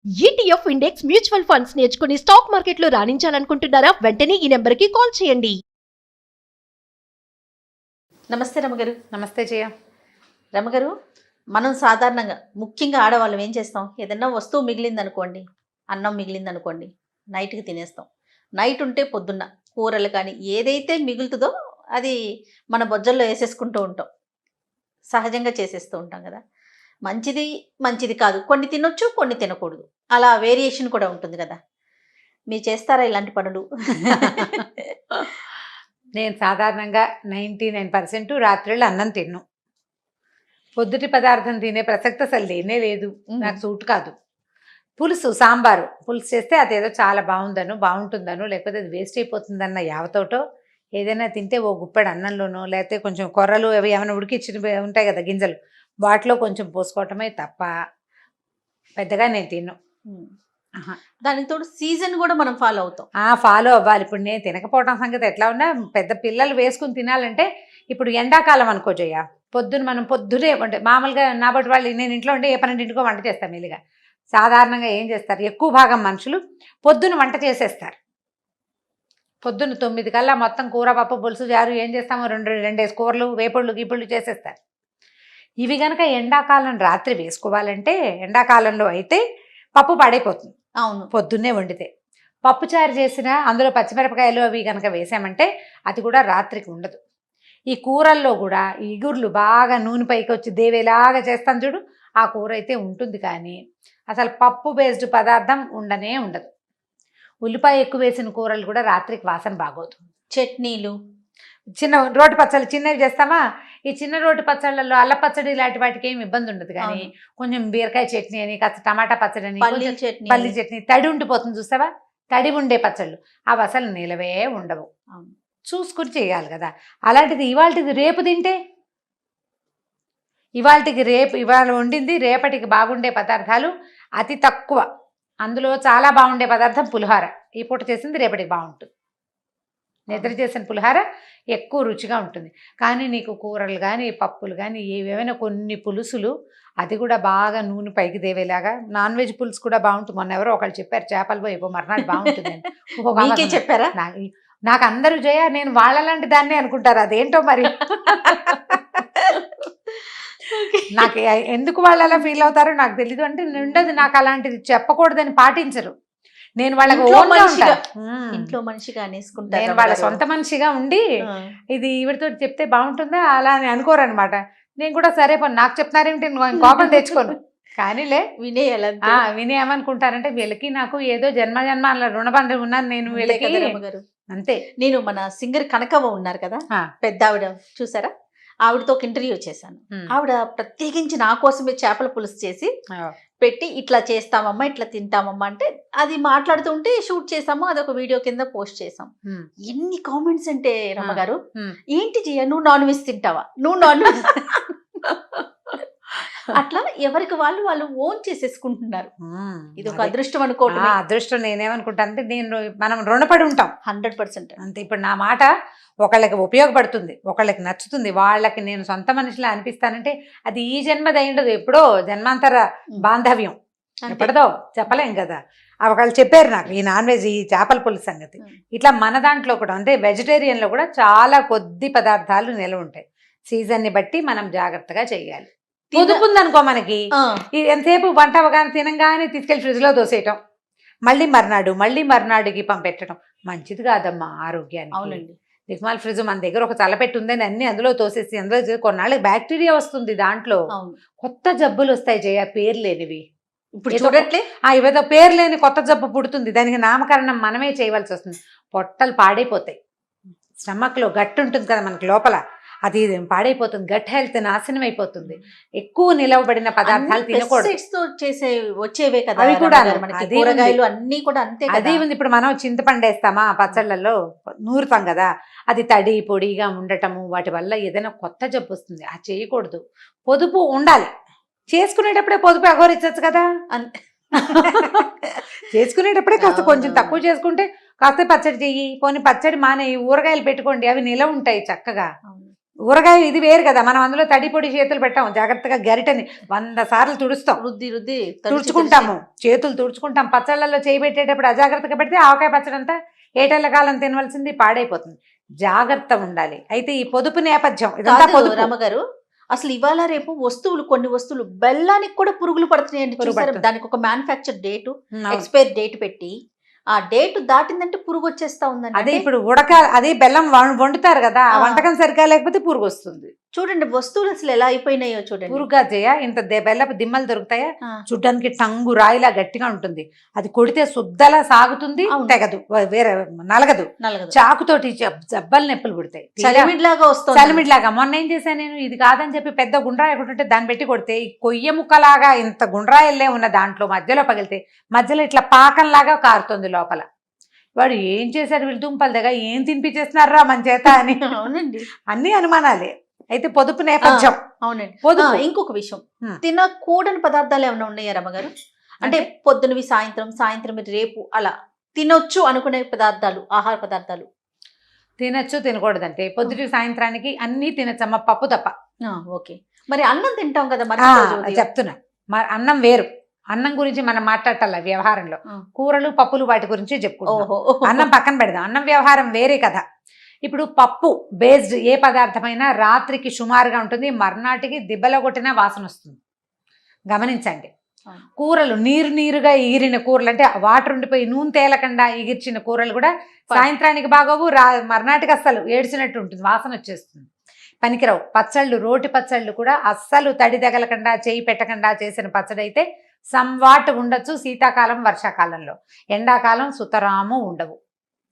ETF index mutual funds నేర్చుకుని stock మార్కెట్లో రాణించాలనుకుంటున్నారా? వెంటనే ఈ నెంబర్కి కాల్ చేయండి. నమస్తే రమగారు. నమస్తే జయ. రమగారు, మనం సాధారణంగా ముఖ్యంగా ఆడవాళ్ళం ఏం చేస్తాం? ఏదన్నా వస్తువు మిగిలిందనుకోండి, అన్నం మిగిలిందనుకోండి, నైట్కి తినేస్తాం. నైట్ ఉంటే పొద్దున్న కూరలు కానీ ఏదైతే మిగులుతుందో అది మన బొజ్జల్లో వేసేసుకుంటూ ఉంటాం. సహజంగా చేసేస్తూ ఉంటాం కదా. మంచిది కాదు, కొన్ని తినొచ్చు, కొన్ని తినకూడదు, అలా వేరియేషన్ కూడా ఉంటుంది కదా. మీరు చేస్తారా ఇలాంటి పనులు? నేను సాధారణంగా 99% రాత్రిళ్ళు అన్నం తిన్ను. పొద్దుటి పదార్థం తినే ప్రసక్తి అసలు లేనే లేదు. నాకు సూట్ కాదు. పులుసు, సాంబారు పులుసు చేస్తే అదేదో చాలా బాగుంటుందనో లేకపోతే అది వేస్ట్ అయిపోతుందన్న యావతోటో ఏదైనా తింటే ఓ గుప్పెడు అన్నంలోనో లేకపోతే కొంచెం కొర్రలు అవి ఏమైనా ఉడికిచ్చిన ఉంటాయి కదా గింజలు, వాటిలో కొంచెం పోసుకోవటమే తప్ప పెద్దగా నేను తిన్ను. దానికి తోడు సీజన్ కూడా మనం ఫాలో అవుతాం. ఫాలో అవ్వాలి. ఇప్పుడు నేను తినకపోవడం సంగతి ఎట్లా ఉన్నా పెద్ద పిల్లలు వేసుకుని తినాలంటే ఇప్పుడు ఎండాకాలం అనుకో జయ, మనం పొద్దునే అంటే మామూలుగా నాబట్టి వాళ్ళు నేను ఇంట్లో ఉంటే ఏ 12 వంట చేస్తాను మెల్లిగా. సాధారణంగా ఏం చేస్తారు, ఎక్కువ భాగం మనుషులు పొద్దున వంట చేసేస్తారు. పొద్దున్న 9 కల్లా మొత్తం కూర పప్పు పులుసు జారు ఏం చేస్తామో రెండేసి కూరలు వేపుళ్ళు గీపుళ్ళు చేసేస్తారు. ఇవి కనుక ఎండాకాలం రాత్రి వేసుకోవాలంటే, ఎండాకాలంలో అయితే పప్పు పాడైపోతుంది. అవును, పొద్దున్నే వండితే పప్పుచారు చేసిన అందులో పచ్చిమిరపకాయలు అవి కనుక వేసామంటే అది కూడా రాత్రికి ఉండదు. ఈ కూరల్లో కూడా ఇగుర్లు బాగా నూనె పైకి వచ్చి దేవేలాగా చేస్తాను చూడు, ఆ కూర అయితే ఉంటుంది. కానీ అసలు పప్పు బేస్డ్ పదార్థం ఉండదు. ఉల్లిపాయ ఎక్కువ వేసిన కూరలు కూడా రాత్రికి వాసన బాగోదు. చట్నీలు, చిన్న రోటి పచ్చళ్ళు చిన్నవి చేస్తామా, ఈ చిన్న రోటి పచ్చళ్ళల్లో అల్ల పచ్చడి ఇలాంటి వాటికి ఏమి ఇబ్బంది ఉండదు. కానీ కొంచెం బీరకాయ చట్నీ అని, కాస్త టమాటా పచ్చడి అని, పల్లి చట్నీ తడి ఉండిపోతుంది చూసావా, తడి ఉండే పచ్చళ్ళు అవి అసలు నిలవే ఉండవు. చూసుకుని చేయాలి కదా. అలాంటిది ఇవాళది రేపు తింటే, ఇవాళ వండింది రేపటికి బాగుండే పదార్థాలు అతి తక్కువ. అందులో చాలా బాగుండే పదార్థం పులిహోర. ఈ పూట చేసింది రేపటికి బాగుంటుంది. నిద్ర చేసిన పులిహోర ఎక్కువ రుచిగా ఉంటుంది. కానీ నీకు కూరలు కానీ పప్పులు కానీ ఏవేమైనా కొన్ని పులుసులు అది కూడా బాగా నూనె పైకి దేవేలాగా, నాన్ వెజ్ పులుసు కూడా బాగుంటుంది. మొన్న ఎవరో ఒకళ్ళు చెప్పారు చేపలు పోయి మర్నాడు బాగుంటుంది. చెప్పారా? నాకు అందరూ జయ, నేను వాళ్ళలాంటి దాన్ని అనుకుంటారు, అదేంటో మరి. నాకు ఎందుకు వాళ్ళు అలా ఫీల్ అవుతారో నాకు తెలీదు. అంటే ఉండదు, నాకు అలాంటిది చెప్పకూడదని పాటించరు. నేను వాళ్ళకి ఇంట్లో మనిషిగా అనేసుకుంటాను. నేను వాళ్ళ సొంత మనిషిగా ఉండి ఇది ఈవిడితో చెప్తే బాగుంటుందా అలా అని అనుకోరనమాట. నేను కూడా సరే పని నాకు చెప్తున్నారేమిటి కోపం తెచ్చుకోను. కానీలే వినేయమనుకుంటారంటే వీళ్ళకి నాకు ఏదో జన్మ రుణబంధం ఉన్నాను నేను వీళ్ళకి, అంతే. నేను మన సింగర్ కనకవ్వ ఉన్నారు కదా, పెద్ద ఆవిడ చూసారా, ఆవిడతో ఒక ఇంటర్వ్యూ చేశాను. ఆవిడ ప్రత్యేకించి నా కోసమే చేపల పులుసు చేసి పెట్టి ఇట్లా చేస్తామమ్మా ఇట్లా తింటామమ్మా అంటే, అది మాట్లాడుతుంటే షూట్ చేసాము, అది ఒక వీడియో కింద పోస్ట్ చేసాం. ఎన్ని కామెంట్స్ అంటే రమ్మగారు, ఏంటి జయ నువ్వు నాన్ వెజ్ తింటావా, నువ్వు నాన్ వెజ్ అట్లా ఎవరికి వాళ్ళు ఓన్ చేసేసుకుంటున్నారు. ఇది ఒక అదృష్టం అనుకోవటం. అదృష్టం నేనేమనుకుంటాను అంటే, మనం రుణపడి ఉంటాం 100%. అంతే. ఇప్పుడు నా మాట ఒకళ్ళకి ఉపయోగపడుతుంది, ఒకళ్ళకి నచ్చుతుంది, వాళ్ళకి నేను సొంత మనిషిలా అనిపిస్తానంటే అది ఈ జన్మదైండదు, ఎప్పుడో జన్మాంతర బాంధవ్యం, ఎప్పటిదో చెప్పలేం కదా. ఒకళ్ళు చెప్పారు నాకు ఈ నాన్ వెజ్ ఈ చేపల పులుసు సంగతి. ఇట్లా మన దాంట్లో కూడా అంటే వెజిటేరియన్లో కూడా చాలా కొద్ది పదార్థాలు నిలవ ఉంటాయి. సీజన్ని బట్టి మనం జాగ్రత్తగా చేయాలి. పొదుపు ఉందనుకో మనకి, ఎంతసేపు వంట అవగానే తినంగానే తీసుకెళ్లి ఫ్రిడ్జ్లో దోసేయటం, మళ్ళీ మర్నాడుకి పంపెట్టడం మంచిది కాదమ్మా ఆరోగ్యానికి. అవునండి. దిగ్మాల్ ఫ్రిడ్జ్ మన దగ్గర ఒక చల్లపెట్టి ఉందని అన్ని అందులో తోసేసి అందులో కొన్నాళ్ళకి బ్యాక్టీరియా వస్తుంది, దాంట్లో కొత్త జబ్బులు వస్తాయి జయ, పేరు లేనివి. ఇప్పుడు చూడట్లే ఇవేదో పేరు లేని కొత్త జబ్బు పుడుతుంది, దానికి నామకరణం మనమే చేయవలసి వస్తుంది. పొట్టలు పాడైపోతాయి, స్టమక్లో గట్టి ఉంటుంది కదా మనకి లోపల, అది పాడైపోతుంది, గట్ హెల్త్ నాశనం అయిపోతుంది. ఎక్కువ నిలవబడిన పదార్థాలు తినకూడదు. వచ్చేవే కదా అవి కూడా, కూరగాయలు అన్ని కూడా అంతే. అదే ఉంది. ఇప్పుడు మనం చింతపండు వేస్తామా పచ్చళ్ళల్లో నూరుతాం కదా, అది తడి పొడిగా ఉండటము వాటి వల్ల ఏదైనా కొత్త జబ్బు వస్తుంది. అది చేయకూడదు. పొదుపు ఉండాలి. చేసుకునేటప్పుడే పొదుపు అఘోరించచ్చు కదా. చేసుకునేటప్పుడే కాస్త కొంచెం తక్కువ చేసుకుంటే కాస్త పచ్చడి చెయ్యి, పోనీ పచ్చడి మానే ఊరగాయలు పెట్టుకోండి, అవి నిలవ ఉంటాయి చక్కగా. ఊరగాయ ఇది వేరు కదా, మనం అందులో తడి పొడి చేతులు పెట్టాం, జాగ్రత్తగా గరిటని 100 సార్లు తుడుస్తాం, రుద్ది రుద్ది తుడుచుకుంటాము, చేతులు తుడుచుకుంటాం. పచ్చళ్ళల్లో చేయి పెట్టేటప్పుడు అజాగ్రత్తగా పెడితే ఆవకాయ పచ్చడి అంతా ఏటేళ్ల కాలం తినవలసింది పాడైపోతుంది. జాగ్రత్త ఉండాలి. అయితే ఈ పొదుపు నేపథ్యం ఇదంతా పొదుపు. రమగారు, అసలు ఇవాళ రేపు కొన్ని వస్తువులు బెల్లానికి కూడా పురుగులు పడుతున్నాయండి. పురుగు చూసారా? పడుతుంది. దానికి ఒక మ్యానుఫ్యాక్చర్ డేటు, అవును. ఎక్స్పైర్ డేట్ పెట్టి ఆ డేట్ దాటిందంటే పురుగు వచ్చేస్తా ఉందండి. అదే అంటే ఇప్పుడు అదే బెల్లం వండుతారు కదా, ఆ వంటకం సరిగా లేకపోతే పురుగు వస్తుంది. చూడండి వస్తువులు అసలు ఎలా అయిపోయినాయో చూడండి. పురుగా చేయ ఇంత బెల్లపు దిమ్మలు దొరుకుతాయా, ఆ. చూడ్డానికి టంగు రాయిలా గట్టిగా ఉంటుంది, అది కొడితే శుద్ధలా సాగుతుంది, అవును. తెగదు, వేరే నలగదు, నలగదు. చాకుతోటి జబ్బలు నొప్పులు పుడతాయి, చలిమిడిలాగా వస్తుంది. చలిమిడిలాగా. మొన్న ఏం చేశాను నేను, ఇది కాదని చెప్పి పెద్ద గుండ్రాయి ఒకటి ఉంటే దాన్ని పెట్టి కొడితే ఈ కొయ్య ముక్కలాగా ఇంత గుండ్రాయిల్లే ఉన్న దాంట్లో మధ్యలో పగిలితే మధ్యలో ఇట్లా పాకంలాగా కారుతుంది లోపల. వాడు ఏం చేశాడు, వీళ్ళు దుంపలు దగ్గర ఏం తినిపించేస్తున్నారా మన చేత అని. అవునండి, అన్ని అనుమానాలే. అయితే పొదుపు నేపథ్యం. అవునండి. పొదుపు. ఇంకొక విషయం, హ్మ్. తినకూడని పదార్థాలు ఏమైనా ఉన్నాయా రమ్మగారు? అంటే పొద్దునవి సాయంత్రం రేపు అలా తినొచ్చు అనుకునే పదార్థాలు, ఆహార పదార్థాలు. తినచ్చు తినకూడదంటే పొద్దుటి సాయంత్రానికి అన్ని తినచ్చమ్మ, పప్పు తప్ప. ఓకే, మరి అన్నం తింటాం కదా మరి. చెప్తున్నా, అన్నం వేరు. అన్నం గురించి మనం మాట్లాడాల వ్యవహారంలో, కూరలు పప్పులు వాటి గురించి చెప్పుకుంటాం. అన్నం పక్కన పెడదాం, అన్నం వ్యవహారం వేరే కదా. ఇప్పుడు పప్పు బేస్డ్ ఏ పదార్థమైనా రాత్రికి సుమారుగా ఉంటుంది, మర్నాటికి దిబ్బలో కొట్టిన వాసన వస్తుంది, గమనించండి. కూరలు నీరుగా ఈరిన కూరలు, అంటే వాటర్ ఉండిపోయి నూనె తేలకుండా ఎగిర్చిన కూరలు కూడా సాయంత్రానికి బాగోవు, మర్నాటికి అస్సలు ఏడ్చినట్టు ఉంటుంది, వాసన వచ్చేస్తుంది, పనికిరావు. పచ్చళ్ళు, రోటి పచ్చళ్ళు కూడా అస్సలు తడి తగలకుండా చేయి పెట్టకుండా చేసిన పచ్చడి అయితే సంవాట్ ఉండొచ్చు శీతాకాలం వర్షాకాలంలో. ఎండాకాలం సుతరాము ఉండవు.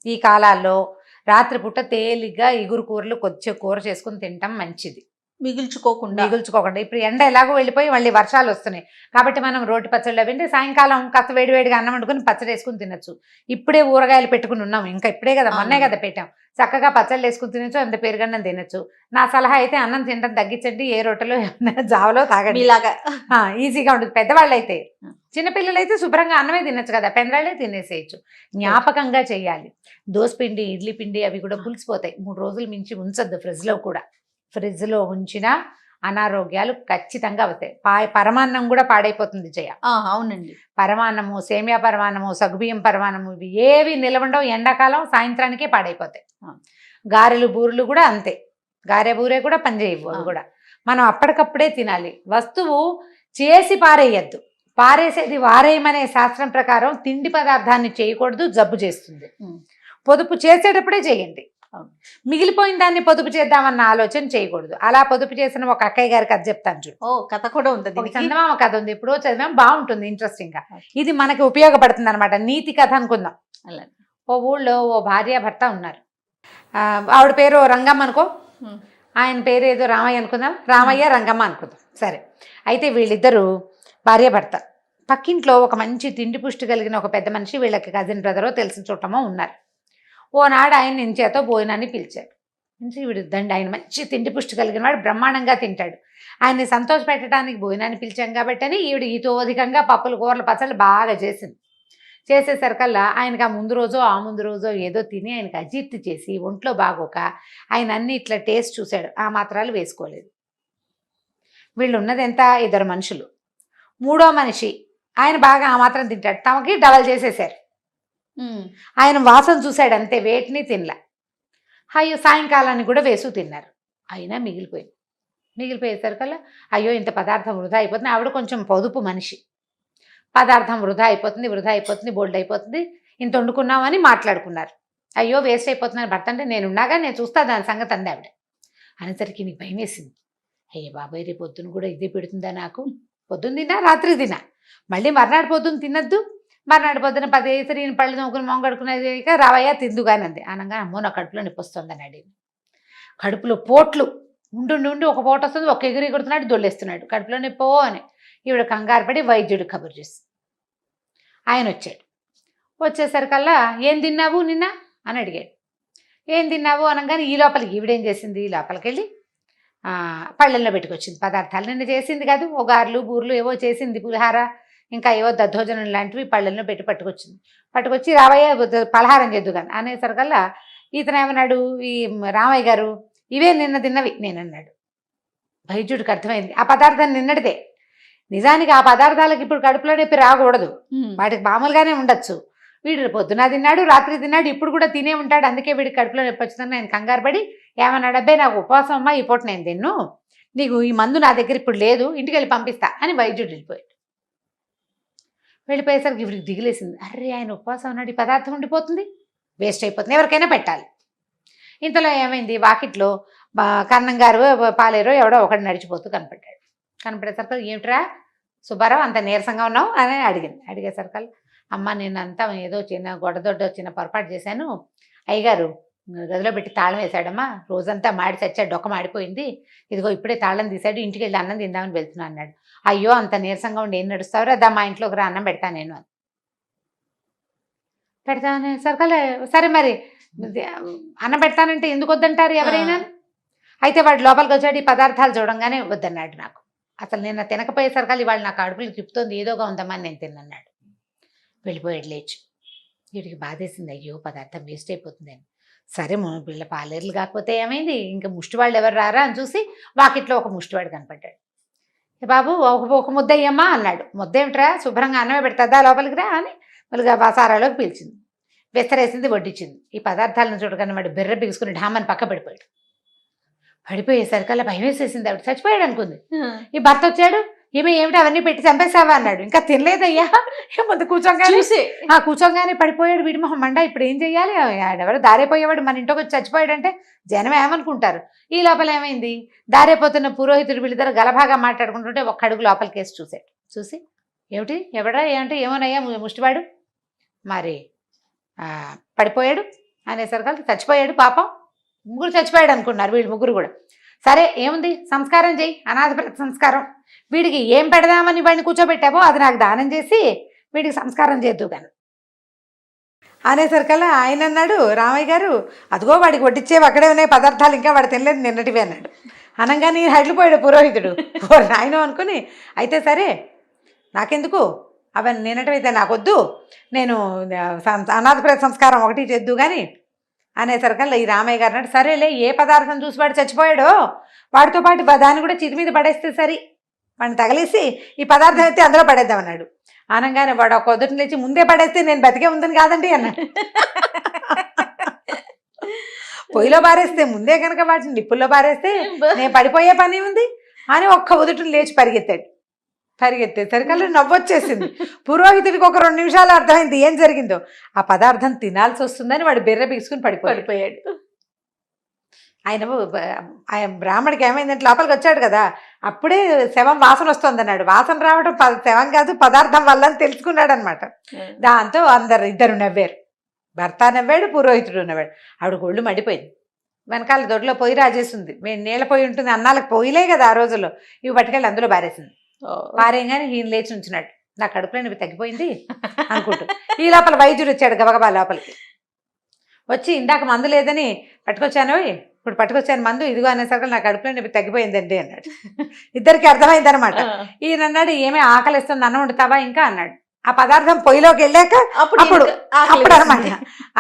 ఈ కాలాల్లో రాత్రిపూట తేలిగ్గా ఇగురు కూరలు కొద్దిగా కూర చేసుకుని తినటం మంచిది, మిగుల్చుకోకుండా. ఇప్పుడు ఎండ ఎలాగో వెళ్ళిపోయి మళ్ళీ వర్షాలు వస్తున్నాయి కాబట్టి మనం రోటి పచ్చళ్ళు అవి సాయంకాలం కాస్త వేడివేడిగా అన్నం వండుకుని పచ్చడి వేసుకుని తినచ్చు. ఇప్పుడే ఊరగాయలు పెట్టుకుని ఉన్నాం, ఇంకా ఇప్పుడే కదా, మొన్నే కదా పెట్టాం, చక్కగా పచ్చళ్ళు వేసుకుని తినచ్చు, అంత పెరుగన్నం తినచ్చు. నా సలహా అయితే అన్నం తినడం తగ్గించండి, ఏ రొట్టెలో జావలో తాగండి, ఇలాగా ఈజీగా ఉంటుంది. పెద్దవాళ్ళు అయితే, చిన్నపిల్లలు అయితే శుభ్రంగా అన్నమే తినచ్చు కదా, పెందరాళ్ళే తినేసేయచ్చు. జ్ఞాపకంగా చేయాలి. దోసపిండి, ఇడ్లీ పిండి అవి కూడా పులిసిపోతాయి, 3 రోజులు మించి ఉంచొద్దు ఫ్రిడ్జ్లో కూడా. ఫ్రిడ్జ్లో ఉంచిన అనారోగ్యాలు ఖచ్చితంగా అవుతాయి. పరమాన్నం కూడా పాడైపోతుంది జయ. అవునండి, పరమాన్నము, సేమియా పరమాన్నము, సగ్గుబియ్యం పరమాన్నము ఇవి ఏవి నిలవండవు, ఎండాకాలం సాయంత్రానికే పాడైపోతాయి. గారెలు బూరెలు కూడా అంతే, గారె బూరె కూడా పనిచేయవు, అవి కూడా మనం అప్పటికప్పుడే తినాలి. వస్తువు చేసి పారేయద్దు, పారేసేది వారేయమనే శాస్త్రం ప్రకారం తిండి పదార్థాన్ని చేయకూడదు, జబ్బు చేస్తుంది. పొదుపు చేసేటప్పుడే చేయండి, మిగిలిపోయిన దాన్ని పొదుపు చేద్దామన్న ఆలోచన చేయకూడదు. అలా పొదుపు చేసిన ఒక అక్కయ్య గారి కథ చెప్తాను చూడు. కథ కూడా ఉంది, చందమామ కథ ఉంది, ఇప్పుడు చదివాం, బాగుంటుంది, ఇంట్రెస్టింగ్ గా. ఇది మనకి ఉపయోగపడుతుంది అనమాట, నీతి కథ అనుకుందాం. ఓ ఊళ్ళో ఓ భార్య భర్త ఉన్నారు. ఆవిడ పేరు రంగమ్మ అనుకో, ఆయన పేరు ఏదో రామయ్య అనుకుందాం, రామయ్య రంగమ్మ అనుకుందాం, సరే. అయితే వీళ్ళిద్దరూ భార్య భర్త. పక్కింట్లో ఒక మంచి తిండి పుష్టి కలిగిన ఒక పెద్ద మనిషి, వీళ్ళకి కజిన్ బ్రదరో తెలిసిన చూడటమో ఉన్నారు. ఓనాడు ఆయన ఇంచేతో భోజనాన్ని పిలిచాడు. వీడుద్దండి, ఆయన మంచి తిండి పుష్టి కలిగిన వాడు, బ్రహ్మాండంగా తింటాడు. ఆయన్ని సంతోష పెట్టడానికి భోజనాన్ని పిలిచాం కాబట్టి అని ఈవిడ ఇతోధికంగా పప్పులు కూరలు పచ్చళ్ళు బాగా చేసింది. చేసేసరికల్లా ఆయనకు ఆ ముందు రోజో ఏదో తిని ఆయనకు అజీర్తి చేసి ఒంట్లో బాగోక ఆయన అన్ని ఇట్లా టేస్ట్ చూశాడు, ఆ మాత్రాలు వేసుకోలేదు. వీళ్ళు ఉన్నది ఎంత, 2 మనుషులు. 3వ మనిషి ఆయన బాగా ఆ మాత్రం తింటాడు, తమకి డబల్ చేసేసారు. ఆయన వాసన చూశాడు అంతే, వేటిని తినలే. అయ్యో సాయంకాలాన్ని కూడా వేసు తిన్నారు, అయినా మిగిలిపోయేసరికల్లా అయ్యో ఇంత పదార్థం వృధా అయిపోతుంది. ఆవిడ కొంచెం పొదుపు మనిషి, పదార్థం వృధా అయిపోతుంది, బోల్డ్ అయిపోతుంది, ఇంత వండుకున్నామని మాట్లాడుకున్నారు. అయ్యో వేస్ట్ అయిపోతుందని భర్త అంటే, నేనున్నాగా, నేను చూస్తా దాని సంగతి అంది ఆవిడ. అనేసరికి నీకు భయం వేసింది. అయ్యే బాబాయ్, రేపు పొద్దున కూడా ఇదే పెడుతుందా నాకు, పొద్దున్న తిన్నా రాత్రి తిన్నా, మళ్ళీ మర్నాడు పొద్దున్న తినద్దు, మర్నాడు పొద్దున 10 పళ్ళు నవ్వుకుని మొంగడుకునేది రావయ్య తిందుగానంది. అనగా అమ్మో నా కడుపులో నొప్పి వస్తుందని అడిగి, కడుపులో పోట్లు ఉండి ఒక పోటు వస్తుంది, ఒక ఎగురుతున్నాడు, దొల్లేస్తున్నాడు, కడుపులో నొప్పో అని. ఈవిడ కంగారు పడి వైద్యుడు కబురు చేసి ఆయన వచ్చేసరికల్లా ఏం తిన్నావు నిన్న అని అడిగాడు. ఏం తిన్నావు అనగానే ఈ లోపలికి ఈవిడేం చేసింది, ఈ లోపలికి వెళ్ళి పళ్ళల్లో పెట్టుకొచ్చింది పదార్థాలు. నిన్న చేసింది కాదు, ఓ గారెలు బూర్లు ఏవో చేసింది, పులిహార ఇంకా ఏవో దద్దోజనం లాంటివి పళ్ళల్లో పట్టుకొచ్చి రావయ్య పలహారం చేద్దు కానీ అనేసరికల్లా ఇతను ఏమన్నాడు, ఈ రామయ్య గారు ఇవే నిన్న తిన్నవి నేనన్నాడు. వైద్యుడికి అర్థమైంది ఆ పదార్థం నిన్నటిదే. నిజానికి ఆ పదార్థాలకు ఇప్పుడు కడుపులో నొప్పి రాకూడదు, వాటికి మామూలుగానే ఉండొచ్చు. వీడు పొద్దున తిన్నాడు, రాత్రి తిన్నాడు, ఇప్పుడు కూడా తినే ఉంటాడు, అందుకే వీడికి కడుపులో నొప్పి వచ్చిందని నేను కంగారు పడి ఏమన్నాడు, అబ్బాయి నాకు ఉపవాసం అమ్మా, ఈ పూట నేను తిన్ను, నీకు ఈ మందు నా దగ్గర ఇప్పుడు లేదు, ఇంటికి వెళ్ళి పంపిస్తా అని వైద్యుడు వెళ్ళిపోయాడు. వెళ్ళిపోయేసరికి ఇవిడికి దిగులేసింది. అర్రే ఆయన ఉపవాసం ఉన్నాడు, ఈ పదార్థం ఉండిపోతుంది, వేస్ట్ అయిపోతుంది, ఎవరికైనా పెట్టాలి. ఇంతలో ఏమైంది, వాకిట్లో కన్నం గారు పాలేరో ఎవడో ఒకటి నడిచిపోతూ కనపడ్డాడు. కనపడేసరికి ఏమిట్రా సుబ్బారావు అంత నీరసంగా ఉన్నావు అని అడిగింది. అడిగేసరికి అమ్మ నేనంతా ఏదో చిన్న గొడదొడ్డ చిన్న పొరపాటు చేశాను, అయ్యగారు గదిలో పెట్టి తాళం వేశాడమ్మా, రోజంతా మాడి చచ్చాడు, డొక్క మాడిపోయింది, ఇదిగో ఇప్పుడే తాళం తీశాడు, ఇంటికి వెళ్ళి అన్నం తిందామని వెళ్తున్నా అన్నాడు. అయ్యో అంత నీరసంగా ఉండి ఏం నడుస్తావురా, అదా మా ఇంట్లోకి రా, అన్నం పెడతా నేను అని. పెడతానే సరికలే, సరే మరి అన్నం పెడతానంటే ఎందుకు వద్దంటారు ఎవరైనా. అయితే వాడు లోపలికి వచ్చాడు, ఈ పదార్థాలు చూడంగానే వద్దన్నాడు. నాకు అసలు నిన్న తినకపోయేసరికి ఇవాళ నాకు అడుపులు తిప్పుతోంది, ఏదోగా ఉందమ్మా నేను తిన్నన్నాడు. వెళ్ళిపోయాడు లేచి. వీడికి బాధేసింది, అయ్యో పదార్థం వేస్ట్ అయిపోతుంది అని. సరే పిల్ల పాలేర్లు కాకపోతే ఏమైంది, ఇంకా ముష్టివాళ్ళు ఎవరు రారా అని చూసి వాకిట్లో ఒక ముష్టివాడు కనపడ్డాడు. బాబు ఒక ముద్ద అయ్యమ్మా అన్నాడు. ముద్ద ఏమిట్రా, శుభ్రంగా అన్నమే పెడతాదా లోపలికి రా అని మళ్ళీ బసారాలోకి పిలిచింది, వెస్తరేసింది, వడ్డించింది. ఈ పదార్థాలను చూడగానే వాడు బెర్ర బిగుసుకుని ఢామని పక్క పడిపోయాడు. పడిపోయేసరికల్లా భయం వేసేసింది, ఆవిడ చచ్చిపోయాడు అనుకుంది. ఈ భర్త వచ్చాడు, ఏమిటి అవన్నీ పెట్టి చంపేసావా అన్నాడు. ఇంకా తినలేదయ్యా, ముందు కూర్చోగానే పడిపోయాడు. వీడి మొహం మండ, ఇప్పుడు ఏం చెయ్యాలి, ఎవరో దారైపోయేవాడు మన ఇంటికి వచ్చి చచ్చిపోయాడంటే జనం ఏమనుకుంటారు. ఈ లోపల ఏమైంది, దారైపోతున్న పురోహితుడు వీళ్ళిద్దరు గలభాగా మాట్లాడుకుంటుంటే ఒక్క అడుగు లోపలికి వేసి చూశాడు. చూసి ఏమిటి ఎవడా ఏంటి ఏమోనయ్యా ముష్టివాడు మరి పడిపోయాడు అనేసరికి చచ్చిపోయాడు పాపం, ముగ్గురు చచ్చిపోయాడు అనుకున్నారు వీళ్ళు ముగ్గురు కూడా. సరే ఏముంది సంస్కారం చెయ్యి, అనాథ సంస్కారం, వీడికి ఏం పెడదామని వాడిని కూర్చోబెట్టావో అది నాకు దానం చేసి వీడికి సంస్కారం చేద్దు కానీ అనేసరికల్లా ఆయన అన్నాడు, రామయ్య గారు అదిగో వాడికి వడ్డిచ్చేవి అక్కడే ఉన్నాయి పదార్థాలు, ఇంకా వాడు తినలేదు నిన్నటివి అన్నాడు. అనగానే హడిలిపోయాడు పురోహితుడు. ఆయన అనుకుని అయితే సరే నాకెందుకు అవన్నీ నిన్నటివైతే నాకొద్దు, నేను అనాథ సంస్కారం ఒకటి చేద్దు కానీ అనేసరికల్లా ఈ రామయ్య గారు అన్నాడు, సరేలే ఏ పదార్థం చూసి వాడు చచ్చిపోయాడో వాడితో పాటు దాన్ని కూడా చితి మీద పడేస్తే సరి, వాడిని తగిలేసి ఈ పదార్థం అయితే అందులో పడేద్దామన్నాడు. అనగానే వాడు ఒక పొద్దుట లేచి ముందే పడేస్తే నేను బతికే ఉందని కాదండి అన్నాడు. పొయ్యిలో పారేస్తే ముందే కనుక వాటిని నిప్పుల్లో పారేస్తే నేను పడిపోయే పని ఉంది అని ఒక్క ఉదుటిని లేచి పరిగెత్తేసరికల్లా నవ్వొచ్చేసింది. పురోహితుడికి ఒక 2 నిమిషాలు అర్థమైంది ఏం జరిగిందో. ఆ పదార్థం తినాల్సి వస్తుందని వాడు బెర్ర బిగుసుకుని పడిపోయాడు. ఆయన బ్రాహ్మడికి ఏమైందంటే లోపలికి వచ్చాడు కదా, అప్పుడే శవం వాసన వస్తుంది అన్నాడు. వాసన రావడం శవం కాదు పదార్థం వల్ల అని తెలుసుకున్నాడు అనమాట. దాంతో ఇద్దరు నవ్వారు, భర్త నవ్వాడు, పురోహితుడు నవ్వాడు. ఆవిడ ఒళ్ళు మండిపోయింది. వెనకాల దొడ్లో పొయ్యి రాజేస్తుంది, నీళ్ళ పొయ్యి ఉంటుంది, అన్నాలకు పొయ్యిలే కదా ఆ రోజుల్లో, ఇవి పట్టుకెళ్ళి అందులో బారేసింది. పారేయంగానే ఈయన లేచి ఉంచున్నాడు, నా కడుపులో ఇవి తగ్గిపోయింది అనుకుంటూ. ఈ లోపల వైద్యుడు వచ్చాడు గబగబా లోపలికి వచ్చి, ఇందాక మందు లేదని పట్టుకొచ్చాను, ఇప్పుడు పట్టుకొచ్చాను మందు, ఇదిగో అనేసరికి నా కడుపులో నొప్పి తగ్గిపోయిందండి అన్నాడు. ఇద్దరికి అర్థమైంది అనమాట. ఈయన అన్నాడు, ఏమీ ఆకలిస్తుంది అన్నం వండుతావా ఇంకా అన్నాడు. ఆ పదార్థం పొయ్యిలోకి వెళ్ళాక అప్పుడు అనమాట.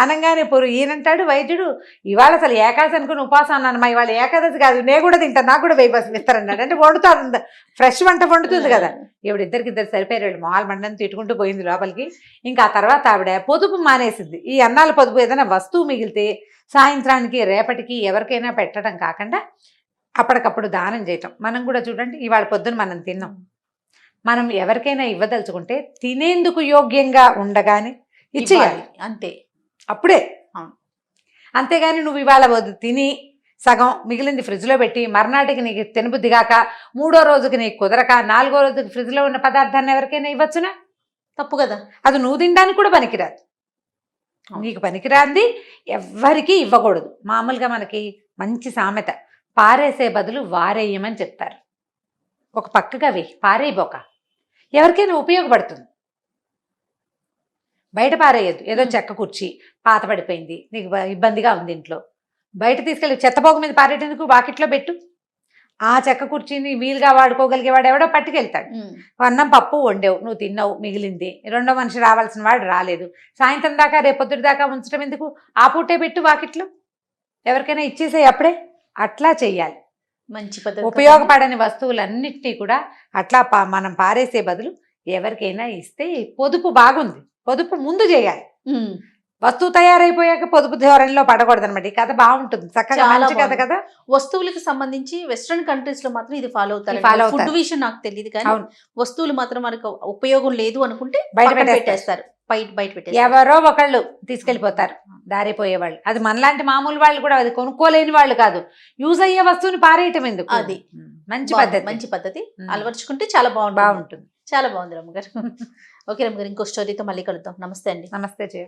అనగానే ఈయనంటాడు వైద్యుడు, ఇవాళ అసలు ఏకాదశి అనుకుని ఉపాసం అన్నానమ్మా, ఇవాళ ఏకాదశి కాదు, నేను కూడా తింటాను, నాకు కూడా వెయ్యి పసుపు ఇస్తారన్నాడు. అంటే వండుతారు, ఫ్రెష్ వంట వండుతుంది కదా. ఇవిడ ఇద్దరు సరిపోయారు, మాల్ మండని తిట్టుకుంటూ పోయింది లోపలికి. ఇంకా ఆ తర్వాత ఆవిడ పొదుపు మానేసింది. ఈ అన్నాల పొదుపు ఏదైనా వస్తువు మిగిలితే సాయంత్రానికి రేపటికి ఎవరికైనా పెట్టడం కాకుండా అప్పటికప్పుడు దానం చేయటం. మనం కూడా చూడండి, ఇవాళ పొద్దున మనం తిన్నాం, మనం ఎవరికైనా ఇవ్వదలుచుకుంటే తినేందుకు యోగ్యంగా ఉండగానే ఇచ్చేయాలి అంతే, అప్పుడే. అంతేగాని నువ్వు ఇవాళ తిని సగం మిగిలింది ఫ్రిడ్జ్లో పెట్టి మర్నాటికి నీకు తినబుద్ధి కాక 3వ రోజుకి నీకు కుదరక 4వ రోజుకి ఫ్రిడ్జ్లో ఉన్న పదార్థాన్ని ఎవరికైనా ఇవ్వచ్చునా? తప్పు కదా. అది నువ్వు తినడానికి కూడా పనికిరాదు, నీకు పనికిరాంది ఎవ్వరికీ ఇవ్వకూడదు. మామూలుగా మనకి మంచి సామెత, పారేసే బదులు వారేయమని చెప్తారు. ఒక పక్కగా వెయ్యి, పారేయబోక, ఎవరికైనా ఉపయోగపడుతుంది. బయట పారేయద్దు. ఏదో చెక్క కుర్చీ పాత పడిపోయింది, నీకు ఇబ్బందిగా ఉంది ఇంట్లో, బయట తీసుకెళ్ళి చెత్తపోగు మీద పారేటందుకు వాకిట్లో పెట్టు. ఆ చెక్క కుర్చీని వీలుగా వాడుకోగలిగేవాడు ఎవడో పట్టుకెళ్తాడు. అన్నం పప్పు వండావు, నువ్వు తిన్నావు, మిగిలింది, 2వ మనిషి రావాల్సిన వాడు రాలేదు, సాయంత్రం దాకా రేపొద్దుటి దాకా ఉంచడం ఎందుకు, ఆ పూటే పెట్టు వాకిట్లో, ఎవరికైనా ఇచ్చేసేయి అప్పుడే. అట్లా చెయ్యాలి. మంచి పద్ధతి. ఉపయోగపడని వస్తువులన్నిటినీ కూడా అట్లా మనం పారేసే బదులు ఎవరికైనా ఇస్తే పొదుపు బాగుంది. పొదుపు ముందు చేయాలి. ఉమ్, వస్తువు తయారైపోయాక పొదుపు ధోరణిలో పడకూడదు అనమాట. ఈ కథ బాగుంటుంది, చక్కగా చాలా మంచి కథ బాగుంది. కదా. వస్తువులకు సంబంధించి వెస్ట్రన్ కంట్రీస్ లో మాత్రం ఇది ఫాలో అవుతారు. follow అవుతారు. ఫుడ్ విషయం నాకు తెలియదు కానీ అవును. వస్తువులు మాత్రం మనకు ఉపయోగం లేదు అనుకుంటే బయట పక్కన పెట్టేస్తారు. పెట్టేస్తారు, బయట పెట్టేస్తారు. ఎవరో ఒకళ్ళు తీసుకెళ్లిపోతారు దారిపోయేవాళ్ళు. అది మనలాంటి మామూలు వాళ్ళు కూడా అది కొనుక్కోలేని వాళ్ళు కాదు. యూజ్ అయ్యే వస్తువుని పారేయటం ఎందుకు? అది మంచి బాగుంది, పద్ధతి. మంచి పద్ధతి. ఉమ్. అలవర్చుకుంటే చాలా బాగుంటుంది. బాగుంటుంది. చాలా బాగుంది రమ్మగారు. ఓకే రమ్మగారు, ఇంకో స్టోరీతో మళ్ళీ కలుద్దాం. నమస్తే అండి. నమస్తే జయ.